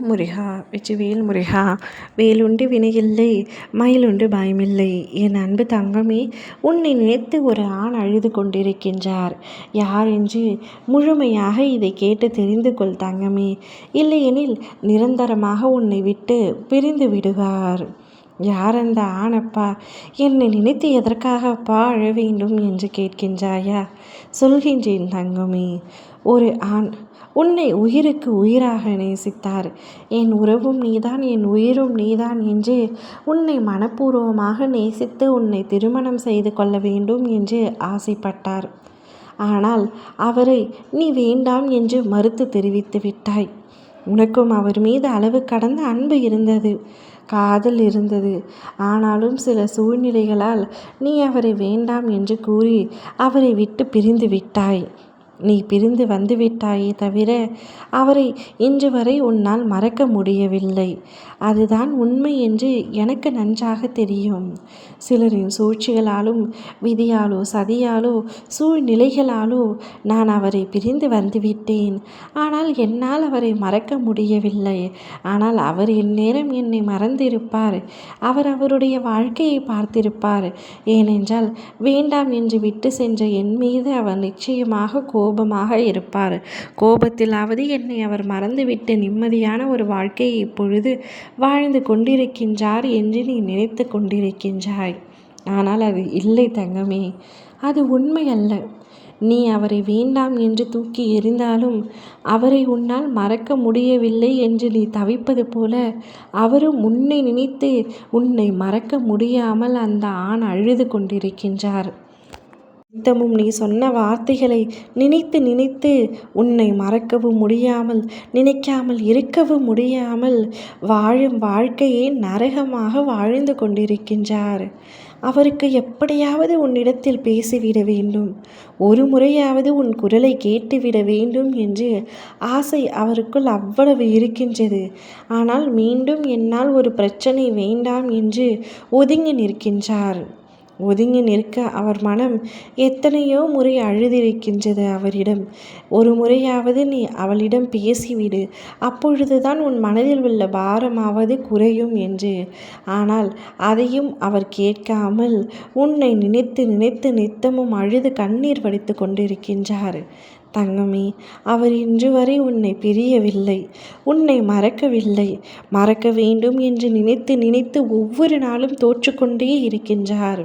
முருகா வெற்றிவேல் முருகா. வேலுண்டு வினையில்லை, மயிலுண்டு பயமில்லை. என் அன்பு தங்கமே, உன்னை நினைத்து ஒரு ஆண் அழுது கொண்டிருக்கின்றார். யார் என்று முழுமையாக இதை கேட்டு தெரிந்து கொள் தங்கமே. இல்லையெனில் நிரந்தரமாக உன்னை விட்டு பிரிந்து விடுவார். யார் அந்த ஆணப்பா? என்னை நினைத்து எதற்காகப்பா அழ வேண்டும் என்று கேட்கின்றாயா? சொல்கின்றேன் தங்கமே. ஒரு ஆண் உன்னை உயிருக்கு உயிராக நேசித்தார். என் உறவும் நீதான், என் உயிரும் நீதான் என்று உன்னை மனப்பூர்வமாக நேசித்து உன்னை திருமணம் செய்து கொள்ள வேண்டும் என்று ஆசைப்பட்டார். ஆனால் அவரை நீ வேண்டாம் என்று மறுத்து தெரிவித்து விட்டாய். உனக்கும் அவர் மீது அளவு கடந்த அன்பு இருந்தது, காதல் இருந்தது. ஆனாலும் சில சூழ்நிலைகளால் நீ அவரை வேண்டாம் என்று கூறி அவரை விட்டு பிரிந்து விட்டாய். நீ பிரிந்து வந்துவிட்டாயே தவிர அவரை இன்று வரை உன்னால் மறக்க முடியவில்லை. அதுதான் உண்மை என்று எனக்கு நன்றாக தெரியும். சிலரின் சூழ்ச்சிகளாலும் விதியாலோ சதியாலோ சூழ்நிலைகளாலோ நான் அவரை பிரிந்து வந்துவிட்டேன். ஆனால் என்னால் அவரை மறக்க முடியவில்லை. ஆனால் அவர் எந்நேரம் என்னை மறந்திருப்பார். அவர் அவருடைய வாழ்க்கையை பார்த்திருப்பார். ஏனென்றால் வேண்டாம் என்று விட்டு சென்ற என் மீது அவர் நிச்சயமாக கோபமாக இருப்பார். கோபத்திலாவது என்னை அவர் மறந்துவிட்டு நிம்மதியான ஒரு வாழ்க்கையை இப்பொழுது வாழ்ந்து கொண்டிருக்கின்றார் என்று நீ நினைத்து கொண்டிருக்கின்றாய். ஆனால் அது இல்லை தங்கமே, அது உண்மை அல்ல. நீ அவரை வேண்டாம் என்று தூக்கி எறிந்தாலும் அவரை உன்னால் மறக்க முடியவில்லை என்று நீ தவிப்பது போல அவரும் உன்னை நினைத்து உன்னை மறக்க முடியாமல் அந்த ஆண் அழுது கொண்டிருக்கின்றார். நித்தமும் நீ சொன்ன வார்த்தைகளை நினைத்து நினைத்து உன்னை மறக்கவும் முடியாமல், நினைக்காமல் இருக்கவும் முடியாமல் வாழும் வாழ்க்கையை நரகமாக வாழ்ந்து கொண்டிருக்கின்றார். அவருக்கு எப்படியாவது உன்னிடத்தில் பேசிவிட வேண்டும், ஒரு முறையாவது உன் குரலை கேட்டுவிட வேண்டும் என்று ஆசை அவருக்குள் அவ்வளவு இருக்கின்றது. ஆனால் மீண்டும் என்னால் ஒரு பிரச்சனை வேண்டாம் என்று ஒதுங்கி நிற்கின்றார். ஒதுங்கி நிற்க அவர் மனம் எத்தனையோ முறை அழுதிருக்கின்றது அவரிடம். ஒரு முறையாவது நீ அவளிடம் பேசிவிடு, அப்பொழுதுதான் உன் மனதில் உள்ள பாரமாவது குறையும் என்று. ஆனால் அதையும் அவர் கேட்காமல் உன்னை நினைத்து நினைத்து நித்தமும் அழுது கண்ணீர் வடித்து கொண்டிருக்கின்றார். தங்கமே, அவர் இன்று வரை உன்னை பிரியவில்லை, உன்னை மறக்கவில்லை. மறக்க வேண்டும் என்று நினைத்து நினைத்து ஒவ்வொரு நாளும் தோற்றுக்கொண்டே இருக்கின்றார்.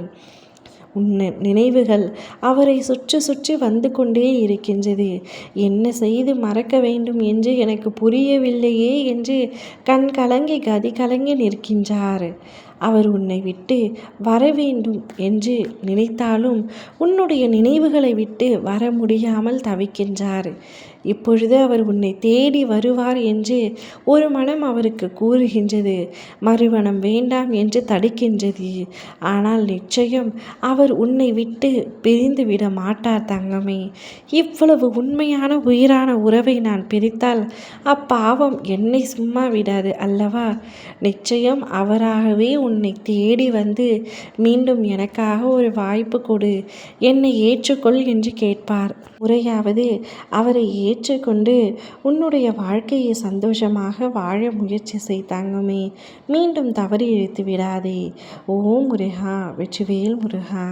நினைவுகள் அவரை சுற்றி சுற்றி வந்து கொண்டே இருக்கின்றது. என்ன செய்து மறக்க வேண்டும் என்று எனக்கு புரியவில்லையே என்று கண் கலங்கி கதி கலங்கி நிற்கின்றார். அவர் உன்னை விட்டு வர வேண்டும் என்று நினைத்தாலும் உன்னுடைய நினைவுகளை விட்டு வர முடியாமல் தவிக்கின்றார். இப்பொழுது அவர் உன்னை தேடி வருவார் என்று ஒரு மனம் அவருக்கு கூறுகின்றது, மறுமணம் வேண்டாம் என்று தடுக்கின்றது. ஆனால் நிச்சயம் அவர் உன்னை விட்டு பிரிந்து விட மாட்டார் தங்கமே. இவ்வளவு உண்மையான உயிரான உறவை நான் பிரித்தால் அப்பாவம் என்னை சும்மா விடாது அல்லவா? நிச்சயம் அவராகவே உன்னை தேடி வந்து மீண்டும் எனக்காக ஒரு வாய்ப்பு கொடு, என்னை ஏற்றுக்கொள் என்று கேட்பார். முறையாவது அவரை ஏற்றுக்கொண்டு உன்னுடைய வாழ்க்கையை சந்தோஷமாக வாழ முயற்சி செய் தங்கமே. மீண்டும் தவறி இழுத்து விடாதே. ஓம் முருகா வெற்றிவேல் முருகா.